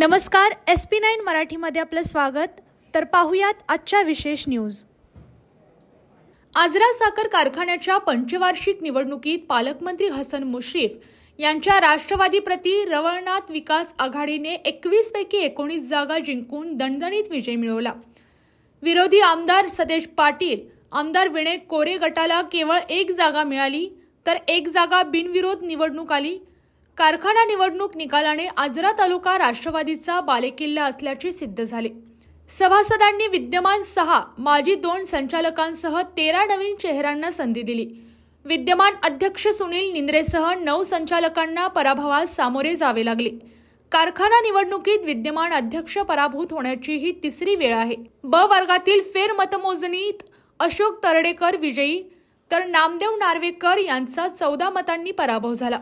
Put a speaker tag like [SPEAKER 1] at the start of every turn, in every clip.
[SPEAKER 1] नमस्कार, SP9 मराठीमध्ये आपलं स्वागत। तर पाहूयात आजच्या विशेष न्यूज।
[SPEAKER 2] आजरा साखर कारखान्याच्या पंचवार्षिक निवडणुकीत पालकमंत्री हसन मुश्रीफ यांच्या राष्ट्रवादी प्रति रवळनाथ विकास आघाडीने 21 पैकी 19 जागा जिंकून दणदणीत विजय मिळवला। विरोधी आमदार सतेज पाटील, आमदार विनय कोरे गटाला केवळ 1 जागा मिळाली, तर 1 जागा बिनविरोध निवडणूक आली। कारखाना निवडणूक निकालाने आजरा तालुका राष्ट्रवादीचा बालेकिल्ला असल्याचे सिद्ध झाले। सभासदांनी विद्यमान 6, माजी 2 संचालकांसह 13 नवीन चेहऱ्यांना संधी दिली। विद्यमान अध्यक्ष सुनील निंद्रेसह 9 संचालकांना पराभवास सामोरे जावे लागले। कारखाना निवडणुकीत विद्यमान अध्यक्ष पराभूत होण्याची ही तिसरी वेळ आहे। ब वर्गातील फेर मतमोजणीत अशोक तरडेकर विजयी, तर नामदेव नार्वेकर यांचा 14 मतांनी पराभव झाला।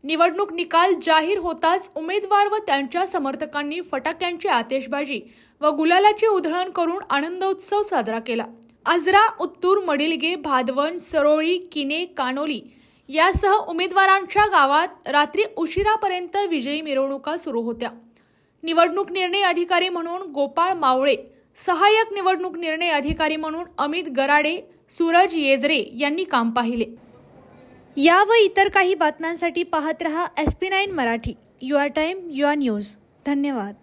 [SPEAKER 2] निवडणूक निकाल जाहीर होताच उमेदवार व त्यांच्या समर्थकांनी फटाक्यांची आतिषबाजी व गुलालाची उधळण करून आनंदोत्सव साजरा केला। आजरा, उत्तूर, मडिलगे, भादवण, सरोळी, किने, कानोली यासह उमेदवारांच्या गावात रात्री उशिरापर्यंत विजयी मिरवणुका सुरू होत्या। निवडणूक निर्णय अधिकारी म्हणून गोपाळ मावळे, सहाय्यक निवडणूक निर्णय अधिकारी म्हणून अमित गराडे, सूरज येजरे यांनी काम पाहिले।
[SPEAKER 1] या व इतर काही बातम्यांसाठी पाहत रहा SP9 Marathi. Your time, your news. धन्यवाद।